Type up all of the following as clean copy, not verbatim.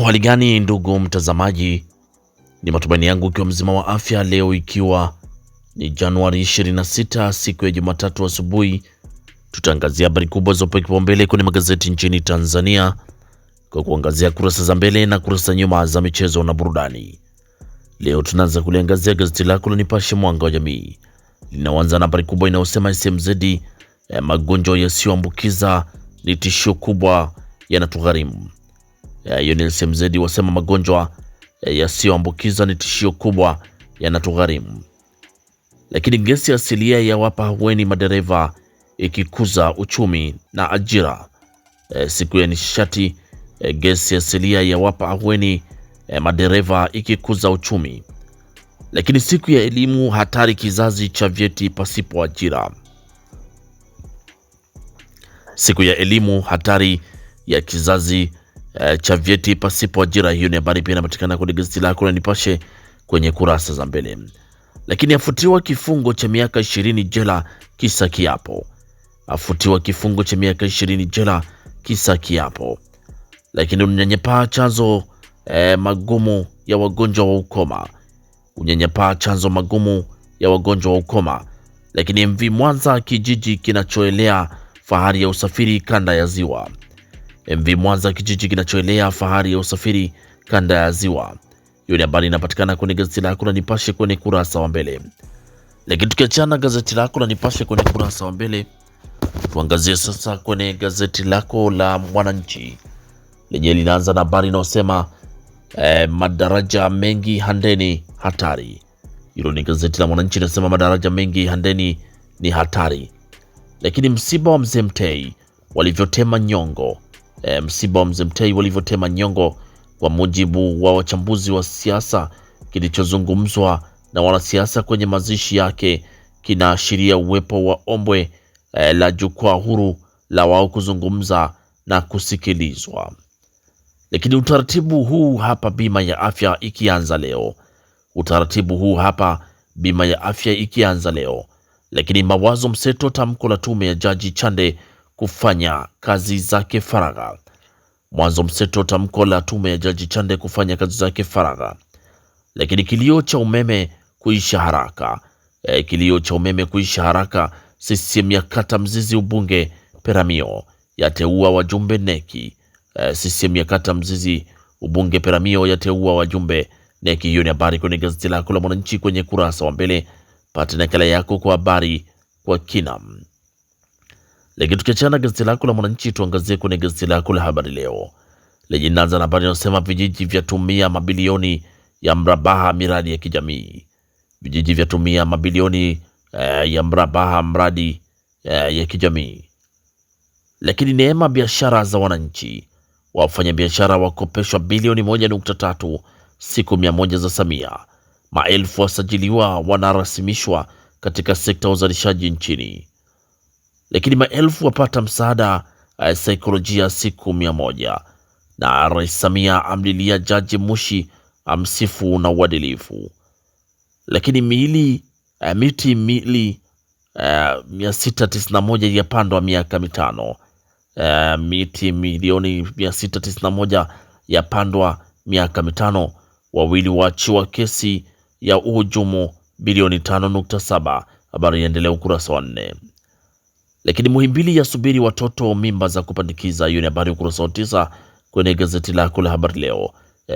Hali gani ndugu mtazamaji, ni matumaini yangu ikiwa mzima wa afya. Leo ikiwa ni Januari 26 siku ya Jumatatu asubuhi, tutaangazia habari kubwa zopewa kipaumbele kwenye magazeti nchini Tanzania kwa kuangazia kurasa za mbele na kurasa nyuma za michezo na burudani. Leo tunaanza kuliangazia gazeti lako la Nipashe Mwanga wa Jamii. Linaanza na habari kubwa inayosema SMZ, magonjwa yasiyoambukiza ni tishio kubwa yanatugharimu. Hiyo ni SMZ wasema magonjwa yasiyoambukiza ni tishio kubwa yanatugharimu. Lakini gesi asilia yawapa ahueni madereva ikikuza uchumi na ajira. Siku ya nishati, gesi asilia yawapa ahueni madereva ikikuza uchumi. Lakini siku ya elimu, hatari kizazi cha vyeti pasipo ajira. Siku ya elimu, hatari ya kizazi cha vyeti pasipo ajira. Hiyo ni habari pia inapatikana kwenye gazeti lako la Nipashe kwenye kurasa za mbele. Lakini afutiwa kifungo cha miaka 20 jela kisa kiapo. Afutiwa kifungo cha miaka 20 jela kisa kiapo. Lakini unyanyapaa chanzo magumu ya wagonjwa wa ukoma. Unyanyapaa chanzo magumu ya wagonjwa wa ukoma. Lakini MV Mwanza, kijiji kinachoelea fahari ya usafiri kanda ya ziwa. MV Mwanza, kijiji kinachoelea fahari ya usafiri kanda ya ziwa. Hiyo ni habari inapatikana kwenye gazeti lako la Nipashe kwenye kurasa wa mbele. Lakini tukiachana gazeti lako la Nipashe kwenye kurasa wa mbele, tuangazie sasa kwenye gazeti lako la Mwananchi lenye linaanza na habari inayosema madaraja mengi Handeni hatari. Hilo ni gazeti la Mwananchi linasema madaraja mengi Handeni ni hatari. Lakini msiba wa Mzee Mtei walivyotema nyongo. Msiba wa Mzee Mtei walivyotema nyongo, kwa mujibu wa wachambuzi wa siasa, kilichozungumzwa na wanasiasa kwenye mazishi yake kinaashiria uwepo wa ombwe la jukwaa huru la wao kuzungumza na kusikilizwa. Lakini utaratibu huu hapa bima ya afya ikianza leo. Utaratibu huu hapa bima ya afya ikianza leo. Lakini mawazo mseto, tamko la tume ya Jaji Chande kufanya kazi zake faragha. Mwanzo mseto, tamko la tume ya Jaji Chande kufanya kazi zake faragha. Lakini kilio cha umeme kuisha haraka. Kilio cha umeme kuisha haraka. CCM ya kata mzizi ubunge Peramio yateua wajumbe neki. CCM ya kata mzizi ubunge Peramio yateua wajumbe neki. Hiyo ni habari kwenye gazeti lako la Mwananchi kwenye kurasa wa mbele. Pata nakala yako kwa habari kwa kina. Lakini tukiachana gazeti lako la Mwananchi, tuangazie kwenye gazeti lako la Habari Leo lenye inaanza na habari inayosema vijiji vyatumia mabilioni ya mrabaha miradi ya kijamii. Vijiji vyatumia mabilioni ya mrabaha mradi ya kijamii. Lakini neema biashara za wananchi, wafanyabiashara wakopeshwa bilioni 1.3 siku 100 za Samia. Maelfu wasajiliwa wanarasimishwa katika sekta ya uzalishaji nchini. Lakini maelfu wapata msaada saikolojia siku 100. Na Rais Samia amlilia Jaji Mushi amsifu na uadilifu. Lakini miti 691 yapandwa miaka mitano. Miti milioni 691 yapandwa miaka mitano. Wawili waachiwa kesi ya uhujumu bilioni 5.7. Habari iendelea ukurasa wa 4. Lakini Muhimbili yasubiri watoto mimba za kupandikiza. Hiyo ni habari ukurasa wa 9 kwenye gazeti lako la Habari Leo.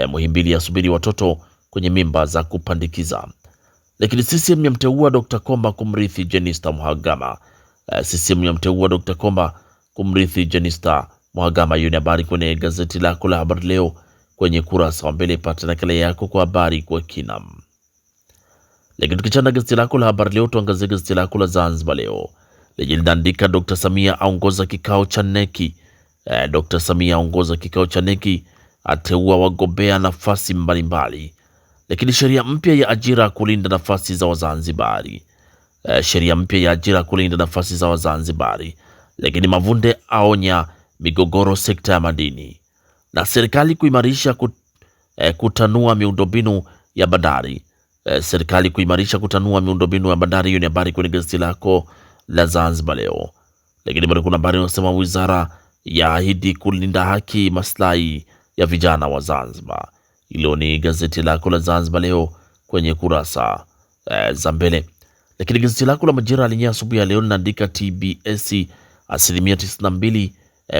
Muhimbili yasubiri watoto kwenye mimba za kupandikiza. Lakini CCM yamteua Dr. Komba kumrithi Jenista Mhagama. CCM yamteua Dr. Komba kumrithi Jenista Mhagama. Hiyo ni habari kwenye gazeti lako la Habari Leo kwenye kurasa wa mbele. Pata nakala yako kwa habari kwa kina. Lakini tukichana gazeti lako la Habari Leo, tuangazie gazeti lako la Zanzibar Leo lenye linaandika Dr. Samia aongoza kikao cha neki. Dr. Samia aongoza kikao cha neki, ateua wagombea nafasi mbalimbali. Lakini sheria mpya ya ajira kulinda nafasi za Wazanzibari. Sheria mpya ya ajira kulinda nafasi za Wazanzibari. Lakini Mavunde aonya migogoro sekta ya madini. Na serikali kuimarisha kutanua miundombinu ya bandari. Serikali kuimarisha kutanua miundombinu ya bandari. Hiyo ni habari kwenye gazeti lako la Zanzibar Leo. Lakini bado kuna habari inasema wizara ya ahidi kulinda haki maslahi ya vijana wa Zanzibar. Hilo ni gazeti lako la Zanzibar Leo kwenye kurasa za mbele. Lakini gazeti lako la Majira lenye asubuhi ya leo linaandika TBS asilimia 92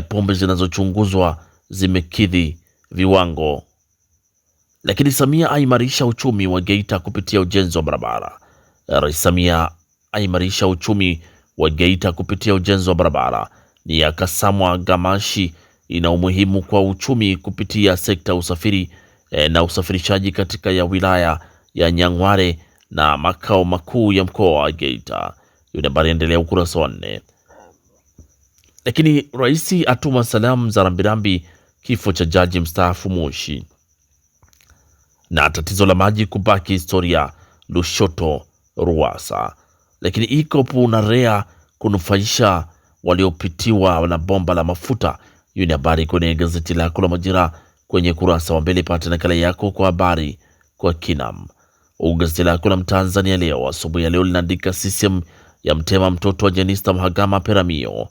pombe zinazochunguzwa zimekidhi viwango. Lakini Samia aimarisha uchumi wa Geita kupitia ujenzi wa barabara. Rais Samia aimarisha uchumi wa Geita kupitia ujenzi wa barabara. Ni ya Kasamwa Gamashi ina umuhimu kwa uchumi kupitia sekta usafiri na usafirishaji katika ya wilaya ya Nyang'hwale na makao makuu ya mkoa wa Geita. Hiyo habari endelea ukurasa wa 4. Lakini rais atuma salamu za rambirambi kifo cha jaji mstaafu Moshi. Na tatizo la maji kubaki historia Lushoto Ruwasa. Lakini ikopu na REA kunufaisha waliopitiwa na bomba la mafuta. Hiyo ni habari kwenye gazeti lako la Majira kwenye kurasa wa mbele. Pata nakala yako kwa habari kwa kinam. Gazeti lako la Mtanzania Leo asubuhi ya leo linaandika CCM ya mtema mtoto wa Jenista Mhagama Peramio.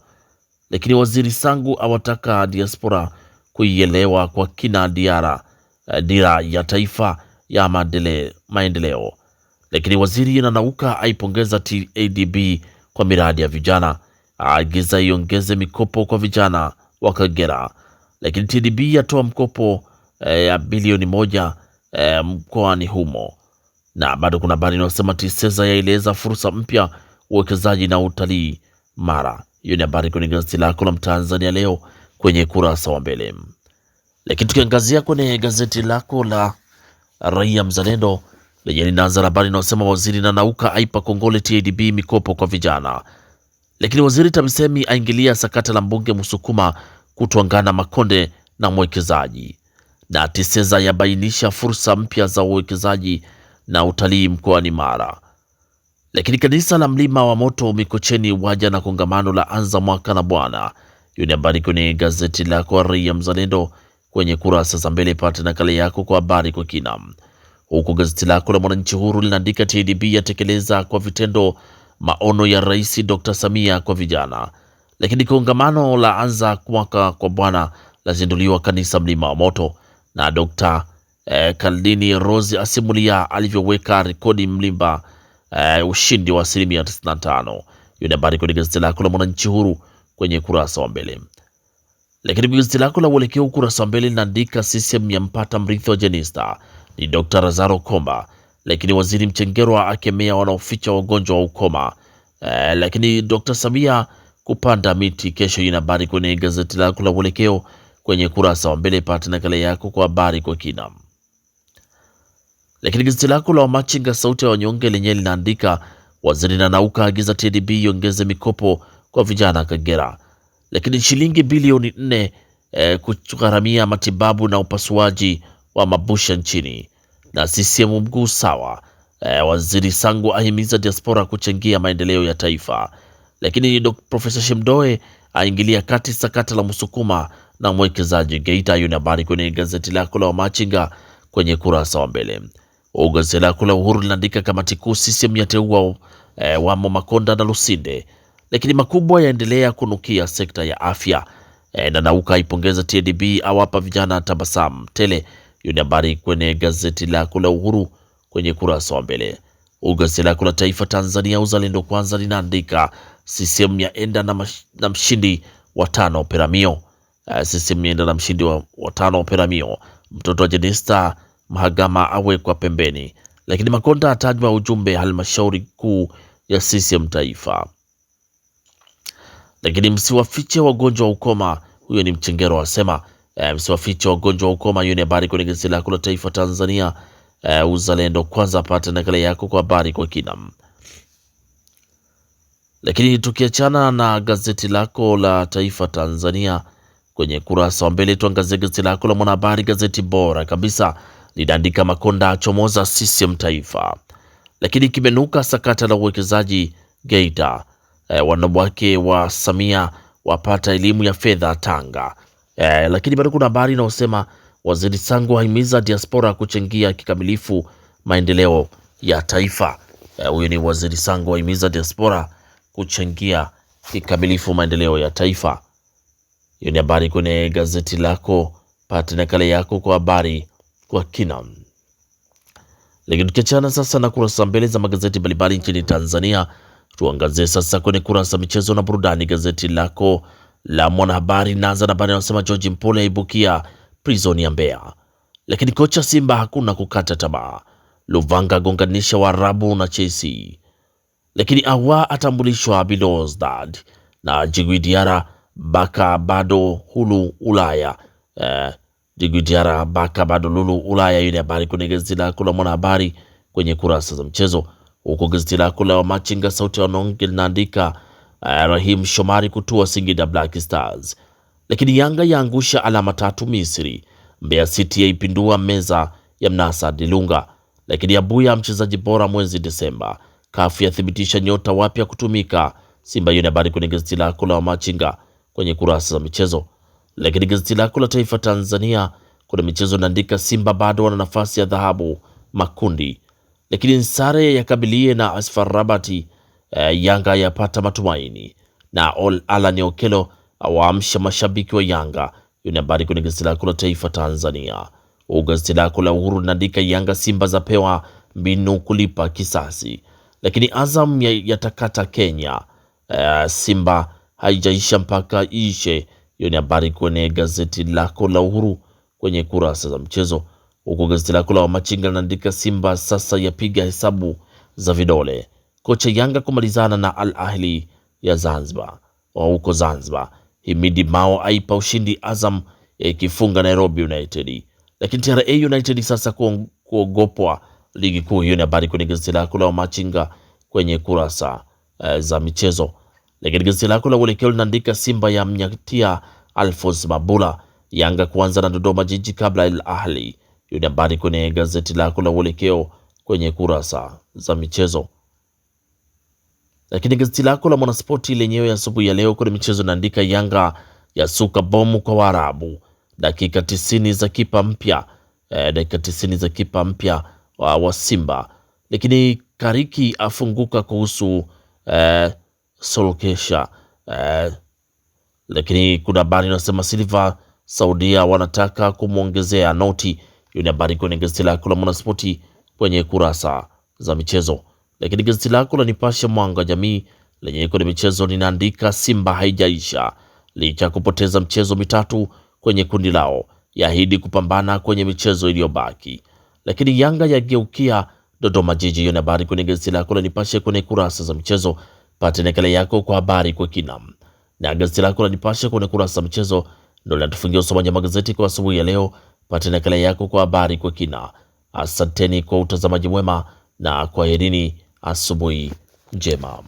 Lakini waziri Sangu awataka diaspora kuielewa kwa kina dira ya taifa ya maendeleo. Lakini waziri Nanauka aipongeza TADB kwa miradi ya vijana, aagiza iongeze mikopo kwa vijana wa Kagera. Lakini TADB yatoa mkopo ya bilioni 1 mkoani humo. Na bado kuna habari inayosema TISEZA yaeleza fursa mpya uwekezaji na utalii Mara. Hiyo ni habari kwenye gazeti lako la Mtanzania Leo kwenye kurasa wa mbele. Lakini tukiangazia kwenye gazeti lako la Raia Mzalendo lenye linaanza habari inayosema waziri Nanauka aipa kongole TADB mikopo kwa vijana. Lakini waziri TAMISEMI aingilia sakata la mbunge Musukuma kutuangana Makonde na mwekezaji. Na TISEZA yabainisha fursa mpya za uwekezaji na utalii mkoani Mara. Lakini kanisa la Mlima wa Moto Mikocheni waja na kongamano la anza mwaka na Bwana. Hiyo ni habari kwenye gazeti lako Raia Mzalendo kwenye kurasa za mbele. Pata nakala yako kwa habari kwa kina. Huku gazeti lako la Mwananchi Huru linaandika TADB yatekeleza kwa vitendo maono ya Rais Dr. Samia kwa vijana. Lakini kongamano la anza mwaka kwa Bwana lazinduliwa kanisa Mlima wa Moto. Na Dr. Kaldini Rose asimulia alivyoweka rekodi Mlimba ushindi wa 95%. Hiyo ni habari kwenye gazeti lako la Mwananchi Huru kwenye kurasa wa mbele. Lakini gazeti lako la Uelekeo ukurasa wa mbele linaandika CCM yampata mrithi wa Jenista ni Dr. Lazaro Komba. Lakini waziri Mchengerwa akemea wanaoficha wagonjwa wa ukoma. Lakini Dr. Samia kupanda miti kesho. Ina habari kwenye gazeti lako la Uelekeo kwenye kurasa wa mbele. Pata nakala yako kwa habari kwa kina. Lakini gazeti lako la Wamachinga sauti ya wanyonge lenye linaandika waziri Nanauka agiza TADB iongeze mikopo kwa vijana Kagera. Lakini shilingi bilioni 4 kugharamia matibabu na upasuaji wa mabusha nchini. Na CCM mguu sawa. Waziri Sangu ahimiza diaspora kuchangia maendeleo ya taifa. Lakini Profesa Shemdoe aingilia kati sakata la Musukuma na mwekezaji Geita. Hiyo ni habari kwenye gazeti lako la Wamachinga kwenye kurasa wa mbele. Gazeti lako la Uhuru linaandika kamati kuu CCM yateua wamo Makonda na Lusinde. Lakini makubwa yaendelea kunukia sekta ya afya. Na Nauka ipongeza TADB awapa vijana tabasamu tele. Hiyo ni habari kwenye gazeti lako la Uhuru kwenye kurasa wa mbele. Gazeti lako la Taifa Tanzania Uzalendo Kwanza linaandika CCM yaenda na mshindi wa 5 Peramio. CCM yaenda na mshindi wa 5 Peramio. Mtoto wa Jenista Mhagama awekwa pembeni. Lakini Makonda atajwa ujumbe halmashauri kuu ya CCM taifa. Lakini msiwafiche wagonjwa wa ukoma. Huyo ni Mchengero asema msiwafiche wagonjwa wa ukoma. Hiyo ni habari kwenye gazeti lako la Taifa Tanzania Uzalendo Kwanza. Pata nakala yako kwa habari kwa kina. Lakini tukiachana na gazeti lako la Taifa Tanzania kwenye kurasa wa mbele, tuangazie gazeti lako la Mwanahabari, gazeti bora kabisa. Linaandika Makonda achomoza CCM taifa. Lakini kimenuka sakata la uwekezaji Geita. Wanawake wa Samia wapata elimu ya fedha Tanga. Lakini bado kuna habari inayosema waziri Sangu ahimiza diaspora kuchangia kikamilifu maendeleo ya taifa. Huyu ni waziri Sangu ahimiza diaspora kuchangia kikamilifu maendeleo ya taifa. Hiyo ni habari kwenye gazeti lako pata nakala yako kwa habari kwa kina. Lakini tukiachana sasa na kurasa mbele za magazeti mbalimbali nchini Tanzania, tuangazie sasa kwenye kurasa michezo na burudani. Gazeti lako la Mwanahabari naanza na habari inasema George Mpole aibukia prison ya Mbeya, lakini kocha Simba hakuna kukata tamaa. Luvanga gonganisha Waarabu na Chelsea, lakini Awa atambulishwa Belouizdad na Djigui Diarra Baka bado hulu Ulaya. Djigui Diarra Baka bado lulu Ulaya. Hiyo ni habari kwenye gazeti lako la Mwanahabari kwenye kurasa za mchezo, huko gazeti lako la Machinga sauti ya wanyonge linaandika Rahim Shomari kutua Singida Black Stars, lakini Yanga yaangusha alama 3 Misri. Mbeya City yaipindua meza ya Mnasa Dilunga, lakini Abuya mchezaji bora mwezi Desemba. Kafu yathibitisha nyota wapya kutumika Simba. Hiyo ni habari kwenye gazeti lako la Machinga kwenye kurasa za michezo. Lakini gazeti lako la Taifa Tanzania kuna michezo naandika Simba bado wana nafasi ya dhahabu makundi, lakini sare yakabilie na Asfar Rabati. Yanga yapata matumaini na Alan Okello awaamsha mashabiki wa Yanga. Hiyo ni habari kwenye gazeti lako la Taifa Tanzania. Gazeti lako la Uhuru linaandika Yanga Simba zapewa mbinu kulipa kisasi, lakini Azam yatakata Kenya. Simba haijaisha mpaka ishe. Hiyo ni habari kwenye gazeti lako la Uhuru kwenye kurasa za mchezo, huko gazeti lako la Machinga linaandika Simba sasa yapiga hesabu za vidole. Kocha Yanga kumalizana na Al Ahli ya Zanzibar huko Zanzibar. Himidi Mao aipa ushindi Azam ikifunga Nairobi United, lakini TRA United sasa kuogopwa ligi kuu. Hiyo ni habari kwenye gazeti lako la Machinga kwenye kurasa za michezo. Lakini gazeti lako la Uelekeo linaandika Simba ya mnyatia Alphonse Mabula, Yanga kuanza na Dodoma Jiji kabla Al Ahli. Hiyo ni habari kwenye gazeti lako la Uelekeo kwenye kurasa za michezo. Lakini gazeti lako la Mwanaspoti lenyewe asubuhi ya leo kwenye michezo naandika Yanga ya suka bomu kwa Waarabu, dakika 90 za kipa mpya dakika 90 za kipa mpya wa Simba. Lakini Kariki afunguka kuhusu Solskjaer. Lakini kuna habari inasema Silva Saudia wanataka kumwongezea noti. Hiyo ni habari kwenye gazeti lako la Mwanaspoti kwenye kurasa za michezo. Lakini gazeti lako la Nipashe Mwanga Jamii lenye kwenye michezo linaandika Simba haijaisha licha ya kupoteza mchezo mitatu kwenye kundi lao, yaahidi kupambana kwenye michezo iliyobaki. Lakini Yanga yageukia Dodoma Jiji. Hiyo ni habari kwenye gazeti lako la Nipashe kwenye kurasa za michezo. Pata nakala yako kwa habari kwa kina. Na gazeti lako la Nipashe kwenye kurasa za michezo ndio linatufungia usomaji wa magazeti kwa asubuhi ya leo. Pata nakala yako kwa habari kwa kina. Asanteni kwa utazamaji mwema na kwaherini, asubuhi njema.